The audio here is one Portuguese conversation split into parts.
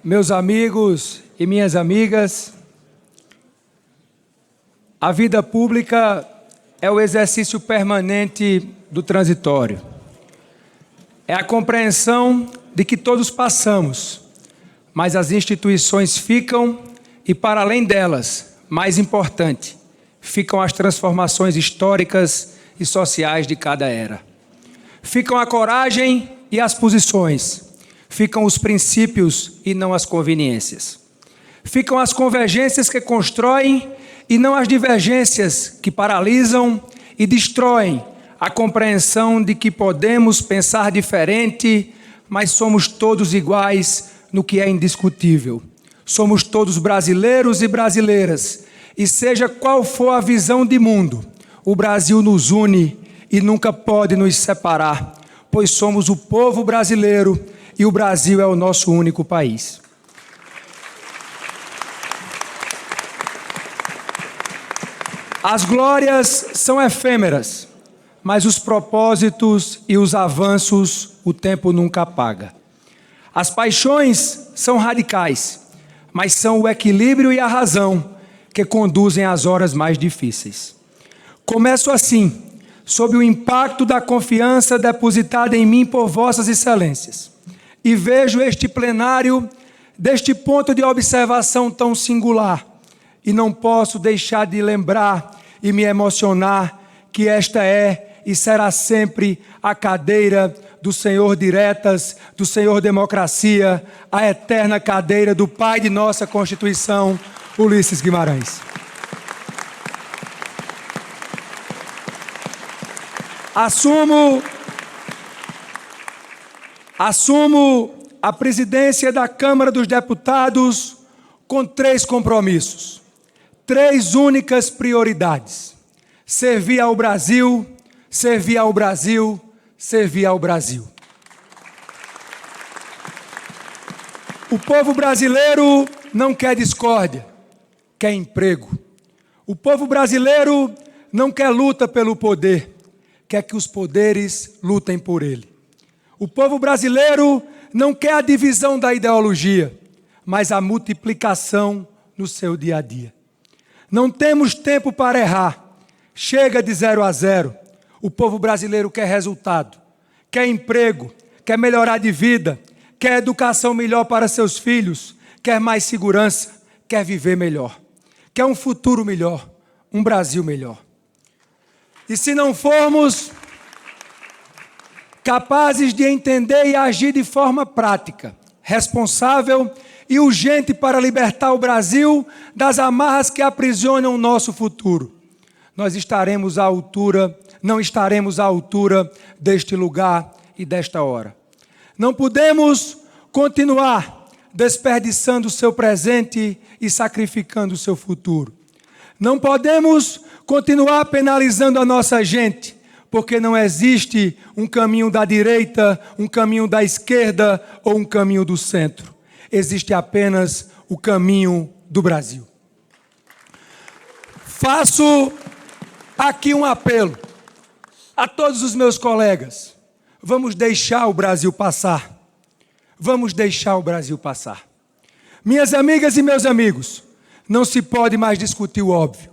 Meus amigos e minhas amigas, a vida pública é o exercício permanente do transitório. É a compreensão de que todos passamos, mas as instituições ficam e, para além delas, mais importante, ficam as transformações históricas e sociais de cada era. Ficam a coragem e as posições. Ficam os princípios e não as conveniências. Ficam as convergências que constroem e não as divergências que paralisam e destroem a compreensão de que podemos pensar diferente, mas somos todos iguais no que é indiscutível. Somos todos brasileiros e brasileiras, e seja qual for a visão de mundo, o Brasil nos une e nunca pode nos separar, pois somos o povo brasileiro e o Brasil é o nosso único país. As glórias são efêmeras, mas os propósitos e os avanços o tempo nunca apaga. As paixões são radicais, mas são o equilíbrio e a razão que conduzem às horas mais difíceis. Começo assim, sob o impacto da confiança depositada em mim por vossas excelências, e vejo este plenário deste ponto de observação tão singular, e não posso deixar de lembrar e me emocionar que esta é e será sempre a cadeira do Senhor Diretas, do Senhor Democracia, a eterna cadeira do pai de nossa Constituição, Ulisses Guimarães. Assumo a presidência da Câmara dos Deputados com 3 compromissos, 3 únicas prioridades: servir ao Brasil, servir ao Brasil, servir ao Brasil. O povo brasileiro não quer discórdia, quer emprego. O povo brasileiro não quer luta pelo poder, quer que os poderes lutem por ele. O povo brasileiro não quer a divisão da ideologia, mas a multiplicação no seu dia a dia. Não temos tempo para errar. Chega de 0 a 0. O povo brasileiro quer resultado, quer emprego, quer melhorar de vida, quer educação melhor para seus filhos, quer mais segurança, quer viver melhor, quer um futuro melhor, um Brasil melhor. E se não formos capazes de entender e agir de forma prática, responsável e urgente para libertar o Brasil das amarras que aprisionam o nosso futuro, nós não estaremos à altura deste lugar e desta hora. Não podemos continuar desperdiçando o seu presente e sacrificando o seu futuro. Não podemos continuar penalizando a nossa gente, porque não existe um caminho da direita, um caminho da esquerda ou um caminho do centro. Existe apenas o caminho do Brasil. Faço aqui um apelo a todos os meus colegas. Vamos deixar o Brasil passar. Vamos deixar o Brasil passar. Minhas amigas e meus amigos, não se pode mais discutir o óbvio.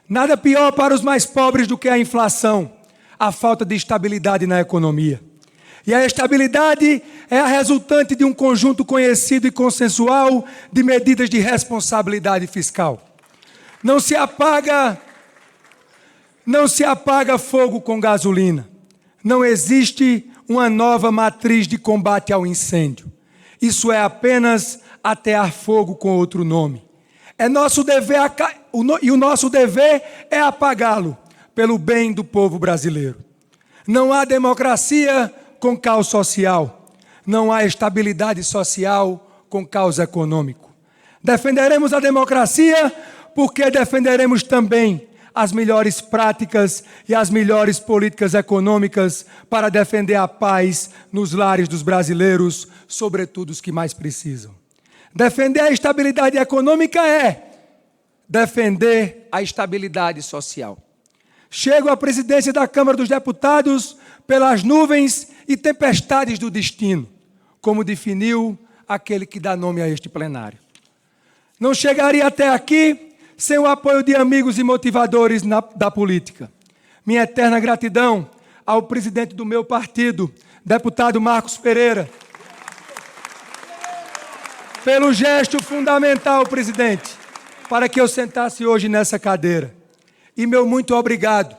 Nada pior para os mais pobres do que a inflação, a falta de estabilidade na economia. E a estabilidade é a resultante de um conjunto conhecido e consensual de medidas de responsabilidade fiscal. Não se apaga fogo com gasolina. Não existe uma nova matriz de combate ao incêndio. Isso é apenas atear fogo com outro nome. É nosso dever e o nosso dever é apagá-lo pelo bem do povo brasileiro. Não há democracia com caos social. Não há estabilidade social com caos econômico. Defenderemos a democracia porque defenderemos também as melhores práticas e as melhores políticas econômicas para defender a paz nos lares dos brasileiros, sobretudo os que mais precisam. Defender a estabilidade econômica é defender a estabilidade social. Chego à presidência da Câmara dos Deputados pelas nuvens e tempestades do destino, como definiu aquele que dá nome a este plenário. Não chegaria até aqui sem o apoio de amigos e motivadores da política. Minha eterna gratidão ao presidente do meu partido, deputado Marcos Pereira, pelo gesto fundamental, presidente, para que eu sentasse hoje nessa cadeira. E meu muito obrigado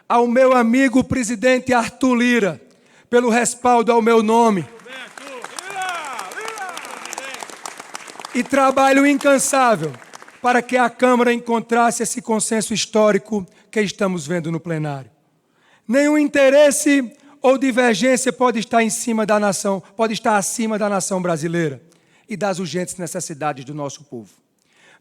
ao meu amigo presidente Arthur Lira, pelo respaldo ao meu nome. E trabalho incansável para que a Câmara encontrasse esse consenso histórico que estamos vendo no plenário. Nenhum interesse ou divergência pode estar acima da nação brasileira e das urgentes necessidades do nosso povo.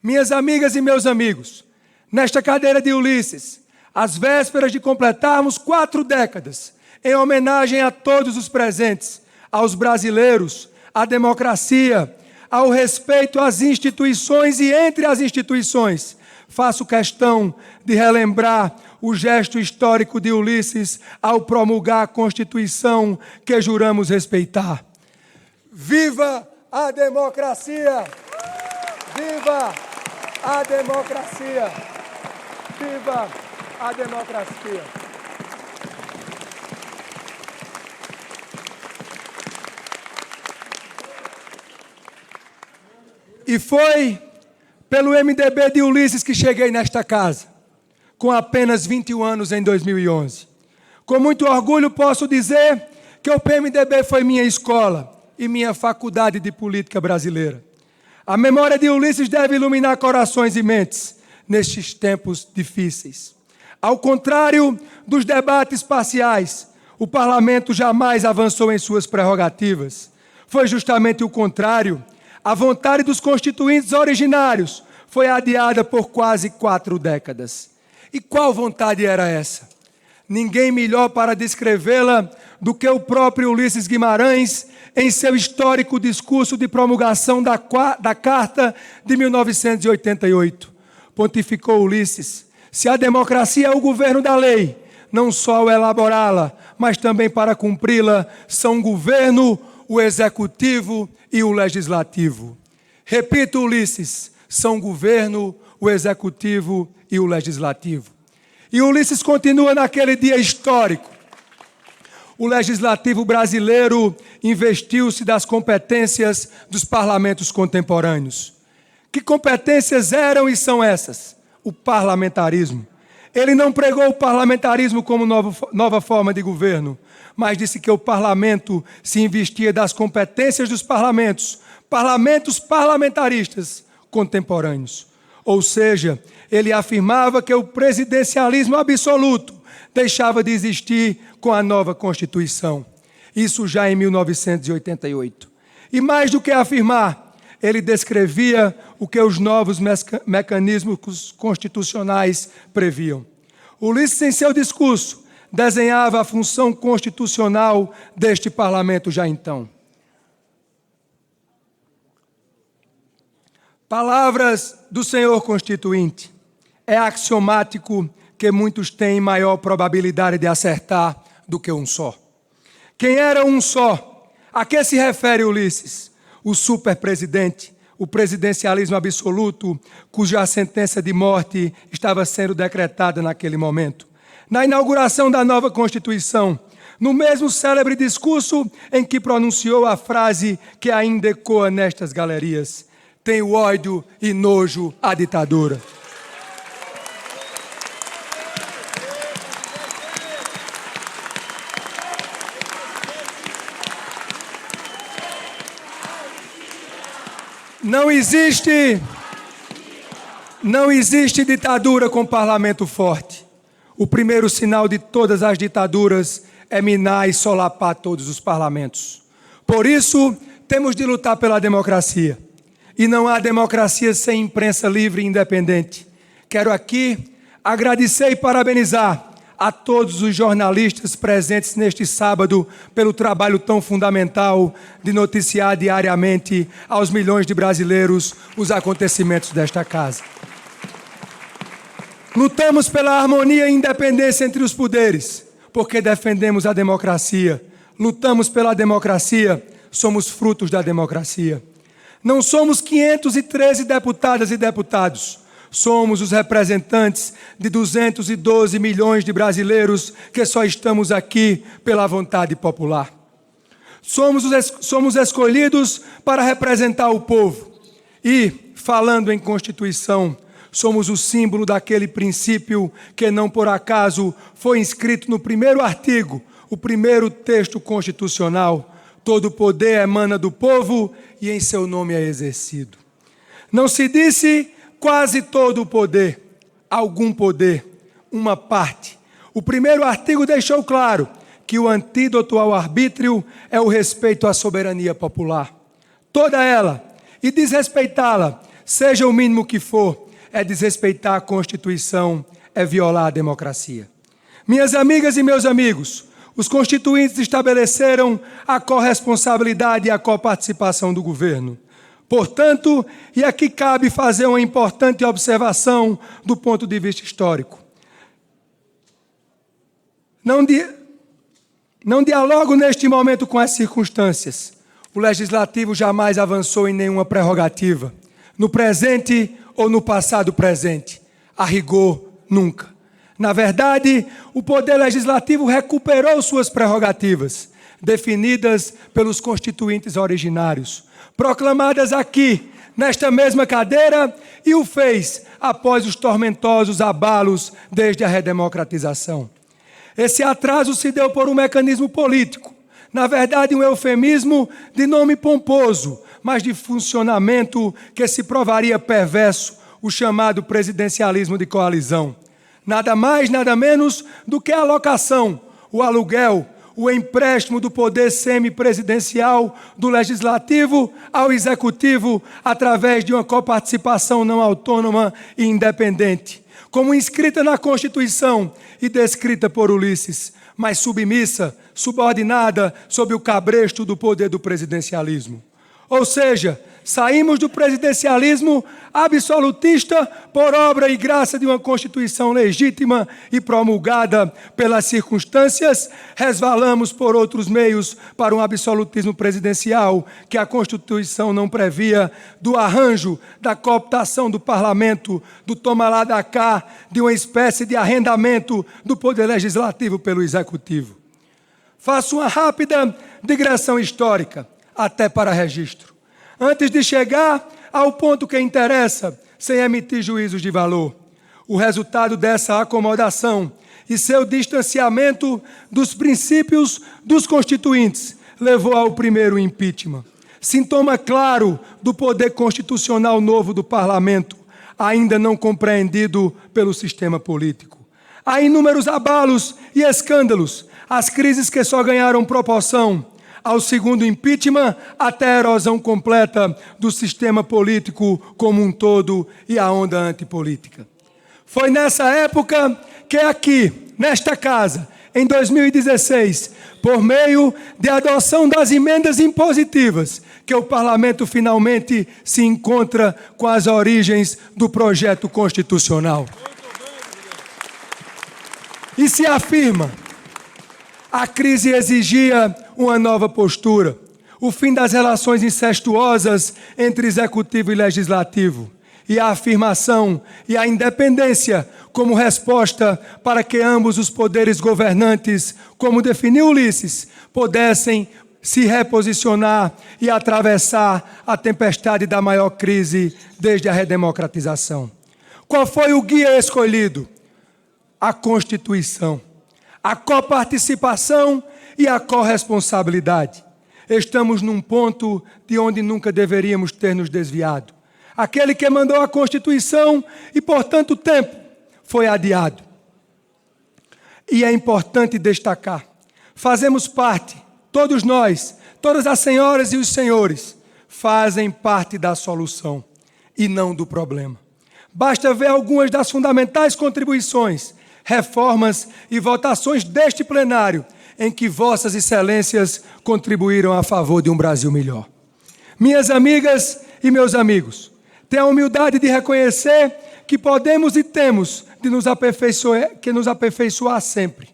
Minhas amigas e meus amigos, nesta cadeira de Ulisses, às vésperas de completarmos 4 décadas, em homenagem a todos os presentes, aos brasileiros, à democracia, ao respeito às instituições e entre as instituições, faço questão de relembrar o gesto histórico de Ulisses ao promulgar a Constituição que juramos respeitar. Viva a democracia! Viva a democracia! Viva a democracia! E foi pelo MDB de Ulisses que cheguei nesta casa, com apenas 21 anos em 2011. Com muito orgulho posso dizer que o PMDB foi minha escola e minha faculdade de política brasileira. A memória de Ulisses deve iluminar corações e mentes nestes tempos difíceis. Ao contrário dos debates parciais, o parlamento jamais avançou em suas prerrogativas. Foi justamente o contrário. A vontade dos constituintes originários foi adiada por quase 4 décadas. E qual vontade era essa? Ninguém melhor para descrevê-la do que o próprio Ulisses Guimarães em seu histórico discurso de promulgação da Carta de 1988. Pontificou Ulisses: se a democracia é o governo da lei, não só ao elaborá-la, mas também para cumpri-la, são o governo, o executivo e o legislativo. Repito, Ulisses, são o governo, o executivo e o legislativo. E Ulisses continua naquele dia histórico. O legislativo brasileiro investiu-se das competências dos parlamentos contemporâneos. Que competências eram e são essas? O parlamentarismo. Ele não pregou o parlamentarismo como nova forma de governo, mas disse que o parlamento se investia das competências dos parlamentos parlamentaristas contemporâneos. Ou seja, ele afirmava que o presidencialismo absoluto deixava de existir com a nova Constituição. Isso já em 1988. E mais do que afirmar, ele descrevia o que os novos mecanismos constitucionais previam. Ulisses, em seu discurso, desenhava a função constitucional deste parlamento já então. Palavras do senhor constituinte. É axiomático que muitos têm maior probabilidade de acertar do que um só. Quem era um só? A que se refere Ulisses? O superpresidente, o presidencialismo absoluto, cuja sentença de morte estava sendo decretada naquele momento. Na inauguração da nova Constituição, no mesmo célebre discurso em que pronunciou a frase que ainda ecoa nestas galerias: tenho ódio e nojo à ditadura. Não existe ditadura com parlamento forte. O primeiro sinal de todas as ditaduras é minar e solapar todos os parlamentos. Por isso, temos de lutar pela democracia. E não há democracia sem imprensa livre e independente. Quero aqui agradecer e parabenizar a todos os jornalistas presentes neste sábado pelo trabalho tão fundamental de noticiar diariamente aos milhões de brasileiros os acontecimentos desta casa. Lutamos pela harmonia e independência entre os poderes, porque defendemos a democracia. Lutamos pela democracia, somos frutos da democracia. Não somos 513 deputadas e deputados. Somos os representantes de 212 milhões de brasileiros que só estamos aqui pela vontade popular. Somos escolhidos para representar o povo. E, falando em Constituição, somos o símbolo daquele princípio que não por acaso foi inscrito no primeiro artigo, o primeiro texto constitucional. Todo poder emana do povo e em seu nome é exercido. Não se disse quase todo o poder, algum poder, uma parte. O primeiro artigo deixou claro que o antídoto ao arbítrio é o respeito à soberania popular. Toda ela, e desrespeitá-la, seja o mínimo que for, é desrespeitar a Constituição, é violar a democracia. Minhas amigas e meus amigos, os constituintes estabeleceram a corresponsabilidade e a coparticipação do governo. Portanto, e aqui cabe fazer uma importante observação do ponto de vista histórico. Não dialogo neste momento com as circunstâncias. O Legislativo jamais avançou em nenhuma prerrogativa, no presente ou no passado presente. A rigor, nunca. Na verdade, o Poder Legislativo recuperou suas prerrogativas, definidas pelos constituintes originários, proclamadas aqui, nesta mesma cadeira, e o fez após os tormentosos abalos desde a redemocratização. Esse atraso se deu por um mecanismo político, na verdade um eufemismo de nome pomposo, mas de funcionamento que se provaria perverso, o chamado presidencialismo de coalizão. Nada mais, nada menos do que a alocação, o aluguel, o empréstimo do poder semipresidencial do Legislativo ao Executivo através de uma coparticipação não autônoma e independente, como inscrita na Constituição e descrita por Ulisses, mas submissa, subordinada sob o cabresto do poder do presidencialismo. Ou seja, saímos do presidencialismo absolutista por obra e graça de uma Constituição legítima e promulgada pelas circunstâncias, resvalamos por outros meios para um absolutismo presidencial que a Constituição não previa, do arranjo, da cooptação do parlamento, do toma lá da cá, de uma espécie de arrendamento do poder legislativo pelo executivo. Faço uma rápida digressão histórica, até para registro, antes de chegar ao ponto que interessa, sem emitir juízos de valor. O resultado dessa acomodação e seu distanciamento dos princípios dos constituintes levou ao primeiro impeachment. Sintoma claro do poder constitucional novo do parlamento, ainda não compreendido pelo sistema político. Há inúmeros abalos e escândalos, as crises que só ganharam proporção ao segundo impeachment, até a erosão completa do sistema político como um todo e a onda antipolítica. Foi nessa época que aqui, nesta casa, em 2016, por meio de adoção das emendas impositivas, que o parlamento finalmente se encontra com as origens do projeto constitucional. E se afirma: a crise exigia uma nova postura, o fim das relações incestuosas entre executivo e legislativo, e a afirmação e a independência como resposta para que ambos os poderes governantes, como definiu Ulisses, pudessem se reposicionar e atravessar a tempestade da maior crise desde a redemocratização. Qual foi o guia escolhido? A Constituição, a coparticipação e a corresponsabilidade. Estamos num ponto de onde nunca deveríamos ter nos desviado. Aquele que mandou a Constituição e por tanto tempo foi adiado. E é importante destacar, fazemos parte, todos nós, todas as senhoras e os senhores, fazem parte da solução e não do problema. Basta ver algumas das fundamentais contribuições, reformas e votações deste plenário em que vossas excelências contribuíram a favor de um Brasil melhor. Minhas amigas e meus amigos, tenho a humildade de reconhecer que podemos e temos de nos aperfeiçoar sempre,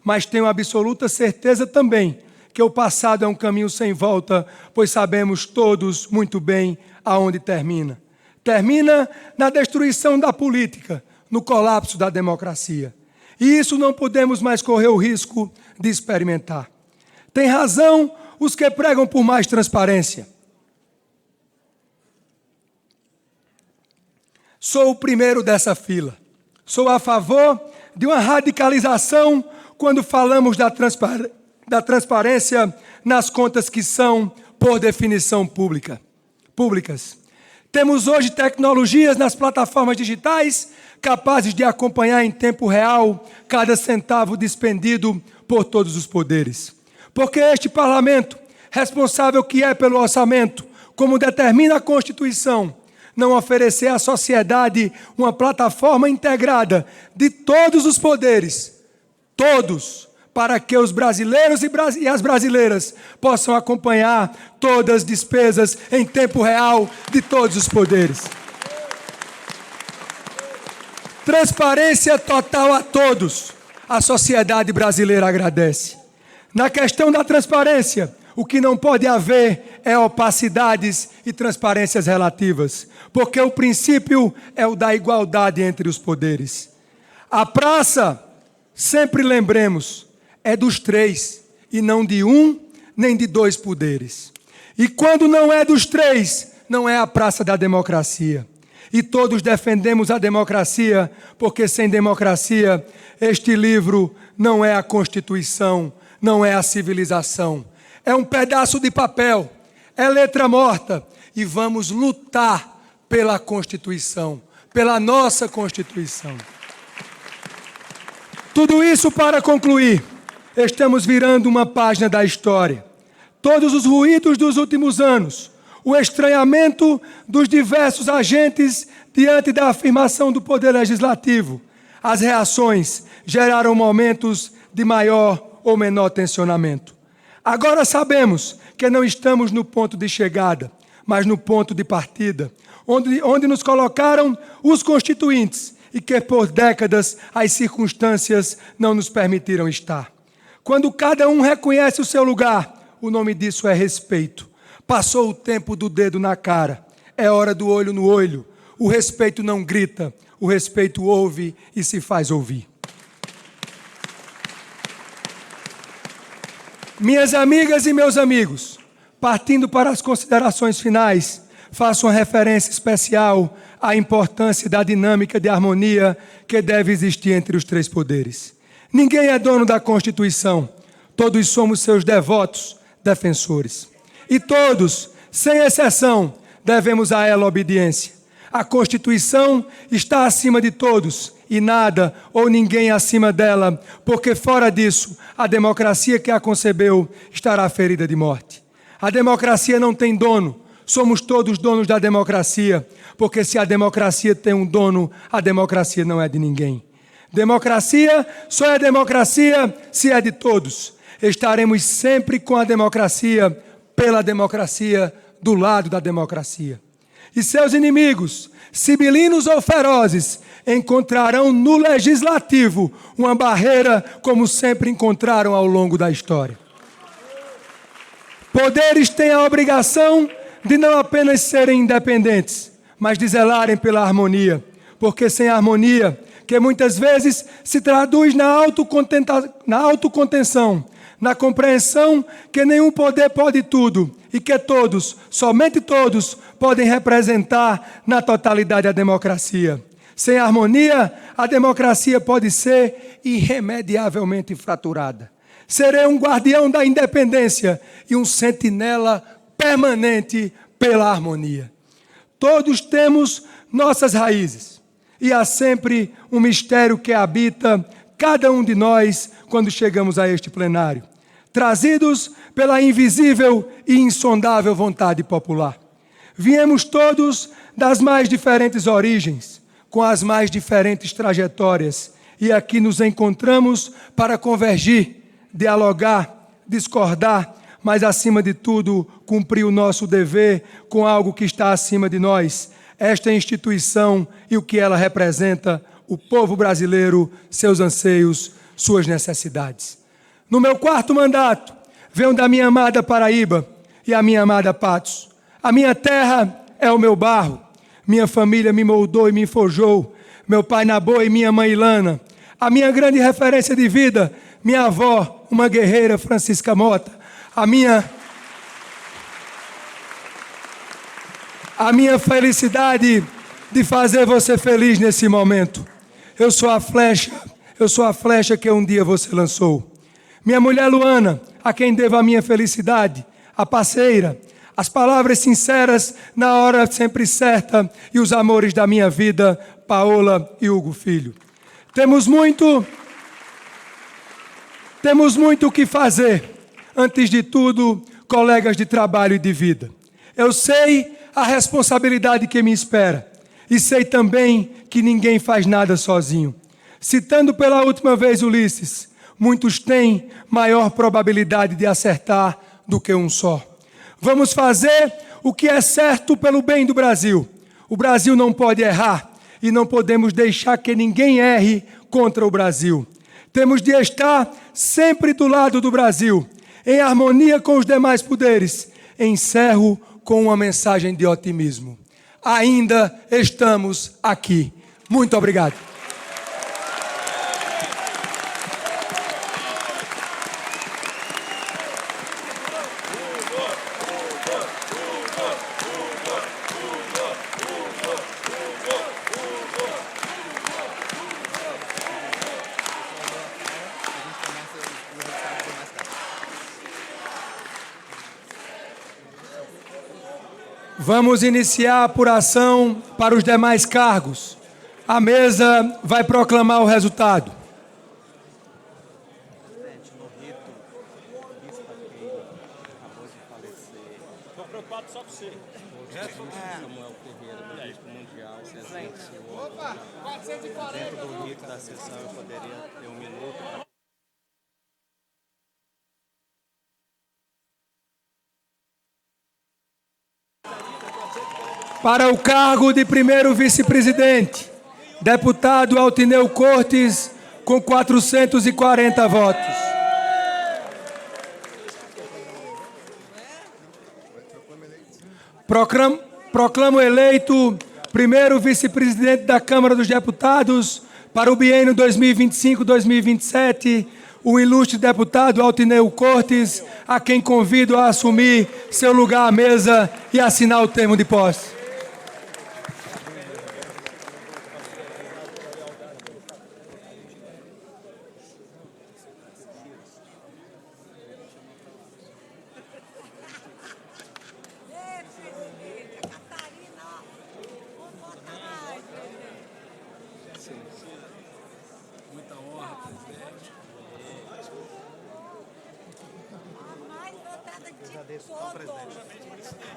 mas tenho absoluta certeza também que o passado é um caminho sem volta, pois sabemos todos muito bem aonde termina. Termina na destruição da política, no colapso da democracia. E isso não podemos mais correr o risco de experimentar. Tem razão os que pregam por mais transparência. Sou o primeiro dessa fila. Sou a favor de uma radicalização quando falamos da transparência nas contas que são, por definição, públicas. Temos hoje tecnologias nas plataformas digitais capazes de acompanhar em tempo real cada centavo despendido por todos os poderes. Porque este parlamento, responsável que é pelo orçamento, como determina a Constituição, não oferecer à sociedade uma plataforma integrada de todos os poderes, todos, para que os brasileiros e as brasileiras possam acompanhar todas as despesas em tempo real de todos os poderes. Transparência total a todos. A sociedade brasileira agradece. Na questão da transparência, o que não pode haver é opacidades e transparências relativas, porque o princípio é o da igualdade entre os poderes. A praça, sempre lembremos, é dos três, e não de um nem de dois poderes. E quando não é dos três, não é a praça da democracia. E todos defendemos a democracia, porque sem democracia, este livro não é a Constituição, não é a civilização. É um pedaço de papel, é letra morta, e vamos lutar pela Constituição, pela nossa Constituição. Tudo isso para concluir. Estamos virando uma página da história. Todos os ruídos dos últimos anos, o estranhamento dos diversos agentes diante da afirmação do Poder Legislativo, as reações geraram momentos de maior ou menor tensionamento. Agora sabemos que não estamos no ponto de chegada, mas no ponto de partida, onde nos colocaram os constituintes e que por décadas as circunstâncias não nos permitiram estar. Quando cada um reconhece o seu lugar, o nome disso é respeito. Passou o tempo do dedo na cara, é hora do olho no olho. O respeito não grita, o respeito ouve e se faz ouvir. Minhas amigas e meus amigos, partindo para as considerações finais, faço uma referência especial à importância da dinâmica de harmonia que deve existir entre os três poderes. Ninguém é dono da Constituição, todos somos seus devotos defensores. E todos, sem exceção, devemos a ela obediência. A Constituição está acima de todos e nada ou ninguém acima dela, porque fora disso, a democracia que a concebeu estará ferida de morte. A democracia não tem dono, somos todos donos da democracia, porque se a democracia tem um dono, a democracia não é de ninguém. Democracia só é democracia se é de todos. Estaremos sempre com a democracia, pela democracia, do lado da democracia. E seus inimigos, sibilinos ou ferozes, encontrarão no legislativo uma barreira como sempre encontraram ao longo da história. Poderes têm a obrigação de não apenas serem independentes, mas de zelarem pela harmonia, porque sem harmonia, que muitas vezes se traduz na autocontenção, na compreensão que nenhum poder pode tudo e que todos, somente todos, podem representar na totalidade a democracia. Sem harmonia, a democracia pode ser irremediavelmente fraturada. Serei um guardião da independência e um sentinela permanente pela harmonia. Todos temos nossas raízes e há sempre um mistério que habita cada um de nós quando chegamos a este plenário, trazidos pela invisível e insondável vontade popular. Viemos todos das mais diferentes origens, com as mais diferentes trajetórias, e aqui nos encontramos para convergir, dialogar, discordar, mas acima de tudo, cumprir o nosso dever com algo que está acima de nós, esta instituição e o que ela representa, o povo brasileiro, seus anseios, suas necessidades. No meu 4º mandato, venho da minha amada Paraíba e a minha amada Patos. A minha terra é o meu barro. Minha família me moldou e me forjou. Meu pai Nabô e minha mãe Ilana. A minha grande referência de vida, minha avó, uma guerreira, Francisca Mota. A minha felicidade de fazer você feliz nesse momento. Eu sou a flecha que um dia você lançou. Minha mulher Luana, a quem devo a minha felicidade, a parceira, as palavras sinceras na hora sempre certa e os amores da minha vida, Paola e Hugo Filho. Temos muito o que fazer. Antes de tudo, colegas de trabalho e de vida. Eu sei a responsabilidade que me espera e sei também que ninguém faz nada sozinho. Citando pela última vez Ulisses, muitos têm maior probabilidade de acertar do que um só. Vamos fazer o que é certo pelo bem do Brasil. O Brasil não pode errar e não podemos deixar que ninguém erre contra o Brasil. Temos de estar sempre do lado do Brasil, em harmonia com os demais poderes. Encerro com uma mensagem de otimismo. Ainda estamos aqui. Muito obrigado. Vamos iniciar a apuração para os demais cargos. A mesa vai proclamar o resultado. Estou preocupado só com você. Samuel Ferreira, do Bispo Mundial, Opa, 440. Dentro do rito da sessão eu poderia ter um minuto para... Para o cargo de primeiro vice-presidente, deputado Altineu Cortes, com 440 votos. Proclamo eleito primeiro vice-presidente da Câmara dos Deputados para o biênio 2025-2027, o ilustre deputado Altineu Cortes, a quem convido a assumir seu lugar à mesa e assinar o termo de posse.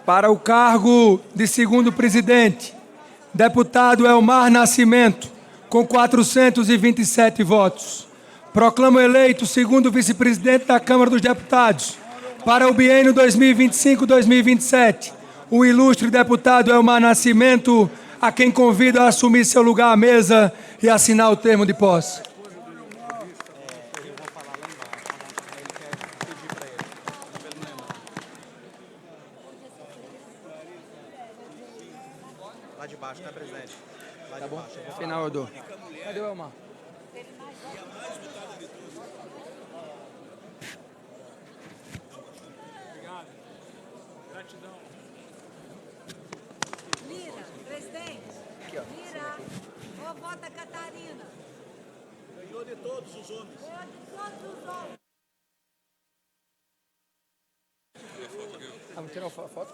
Para o cargo de segundo presidente, deputado Elmar Nascimento, com 427 votos. Proclamo eleito segundo vice-presidente da Câmara dos Deputados para o biênio 2025-2027, o ilustre deputado Elmar Nascimento, a quem convido a assumir seu lugar à mesa e assinar o termo de posse. Lá de baixo, né, presidente? Lá de baixo. Final eu dou. Cadê o Elmar? Obrigado. Gratidão. Lira, presidente. Lira, vovó da Catarina. Ganhou de todos os homens. Ganhou de todos os homens. Vamos tirar uma foto?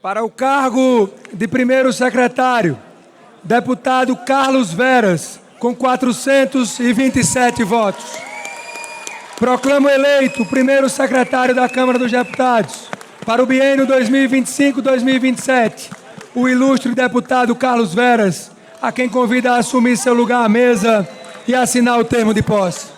Para o cargo de primeiro secretário, deputado Carlos Veras, com 427 votos. Proclamo eleito primeiro secretário da Câmara dos Deputados para o biênio 2025-2027, o ilustre deputado Carlos Veras, a quem convido a assumir seu lugar à mesa e assinar o termo de posse.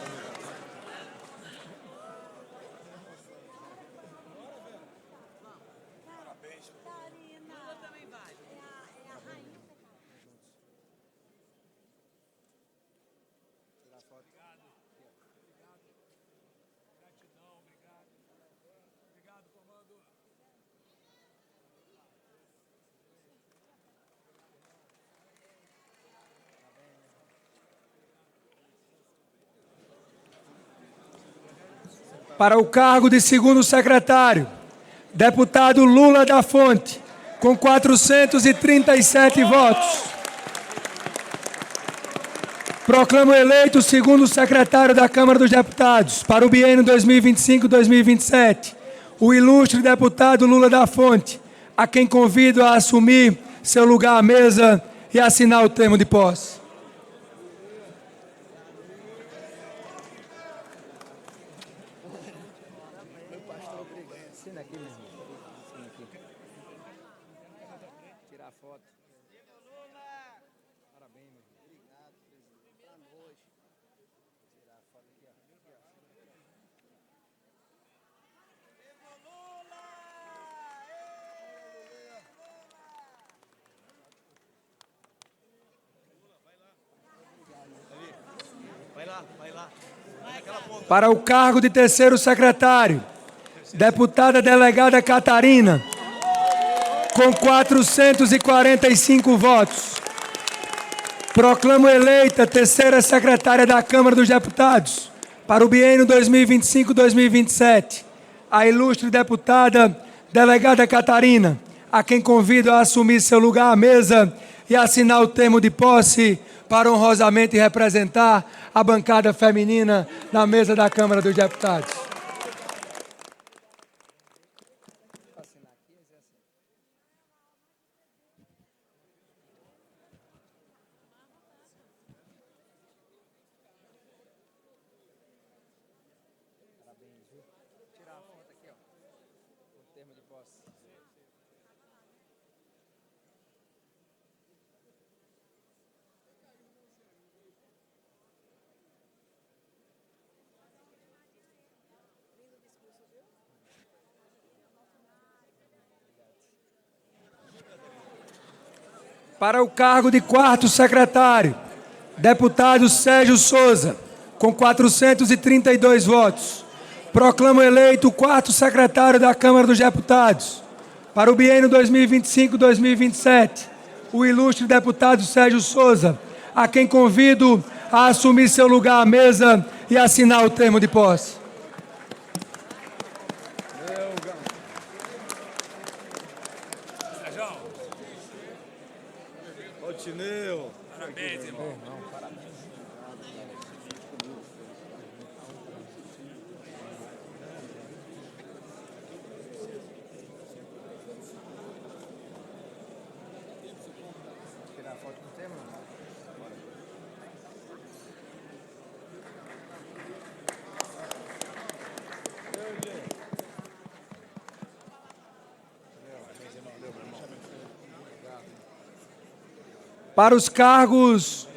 Para o cargo de segundo secretário, deputado Lula da Fonte, com 437 votos. Proclamo eleito segundo secretário da Câmara dos Deputados para o biênio 2025-2027, o ilustre deputado Lula da Fonte, a quem convido a assumir seu lugar à mesa e assinar o termo de posse. Vai lá. Para o cargo de terceiro secretário, deputada delegada Catarina, com 445 votos. Proclamo eleita terceira secretária da Câmara dos Deputados para o biênio 2025-2027, a ilustre deputada delegada Catarina, a quem convido a assumir seu lugar à mesa e assinar o termo de posse para honrosamente representar a bancada feminina na mesa da Câmara dos Deputados. Para o cargo de quarto secretário, deputado Sérgio Souza, com 432 votos. Proclamo eleito o quarto secretário da Câmara dos Deputados para o biênio 2025-2027, o ilustre deputado Sérgio Souza, a quem convido a assumir seu lugar à mesa e assinar o termo de posse. Tineu. Parabéns, irmão. Para os cargos,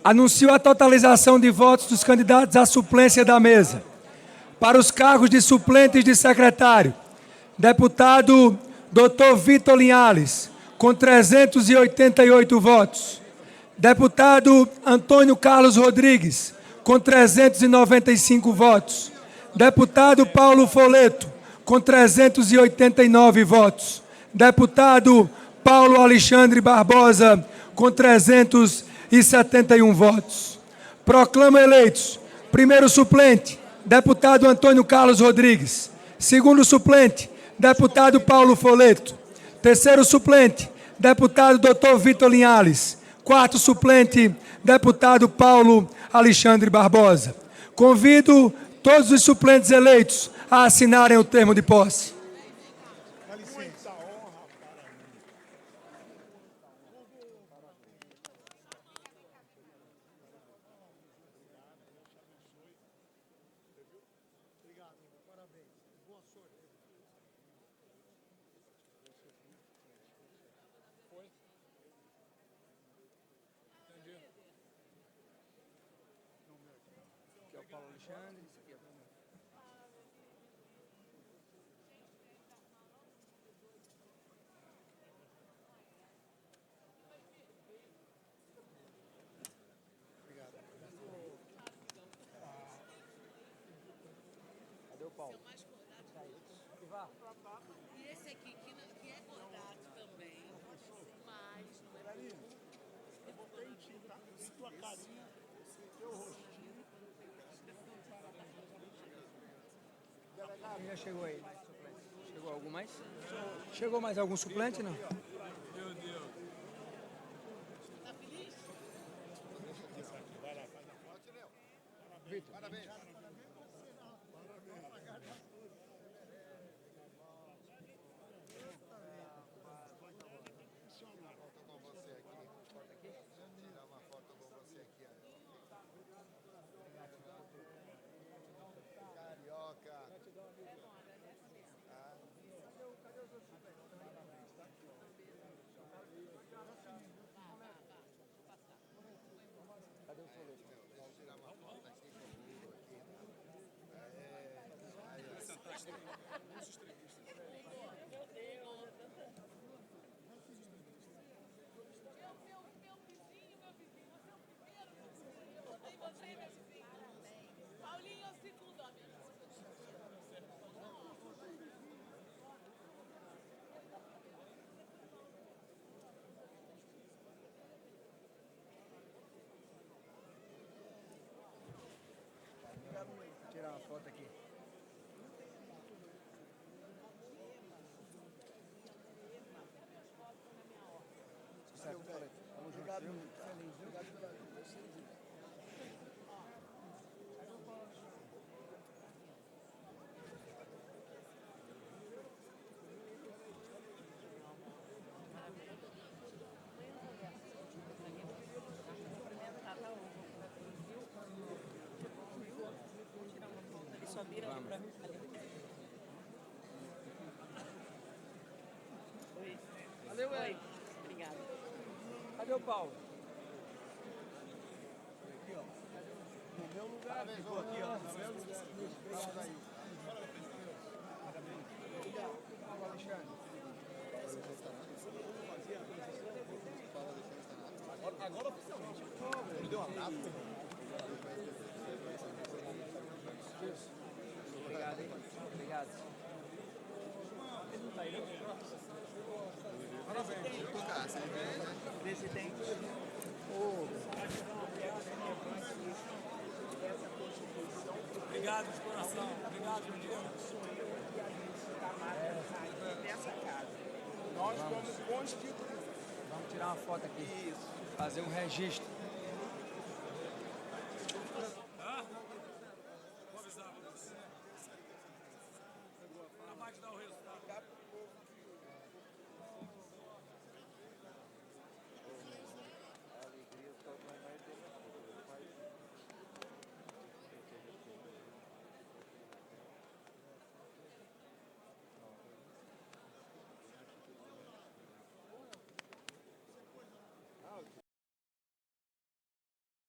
anuncio a totalização de votos dos candidatos à suplência da mesa. Para os cargos de suplentes de secretário, deputado Dr. Vitor Linhares, com 388 votos. Deputado Antônio Carlos Rodrigues, com 395 votos. Deputado Paulo Foleto, com 389 votos. Deputado Paulo Alexandre Barbosa, com 371 votos. Proclamo eleitos: primeiro suplente, deputado Antônio Carlos Rodrigues. Segundo suplente, deputado Paulo Foleto. Terceiro suplente, deputado Dr. Vitor Linhares. Quarto suplente, deputado Paulo Alexandre Barbosa. Convido todos os suplentes eleitos a assinarem o termo de posse. E esse aqui, que é bordado também, mas não é tua carinha, teu rostinho. Quem já chegou aí? Mais suplente? Chegou algum mais? Chegou mais algum suplente, não? Meu Deus. Tá feliz? Vitor. Parabéns. Foto com você aqui. Tirar uma foto com você aqui. Carioca. Cadê o solete? Deixa eu tirar uma foto aqui comigo. Aí, Meu vizinho, você é o primeiro meu vizinho. Eu botei você e meu vizinho. Paulinho é o segundo, amigo. Vou tirar uma foto aqui. Certo, solete. Vamos junto. Obrigado, feliz, viu? Obrigado pela Ele só vira ali pra mim. Oi. Valeu, Oi. Obrigada. Cadê o Paulo? no meu lugar. Ficou aqui, ó. No meu lugar. Vamos aí. Paulo Alexandre. Agora oficialmente. Ele deu um abraço. Obrigado, hein? Obrigado. Presidente. Obrigado de coração. Obrigado, meu Deus. Nessa casa. Nós vamos constituir. Vamos tirar uma foto aqui. Isso. Fazer um registro.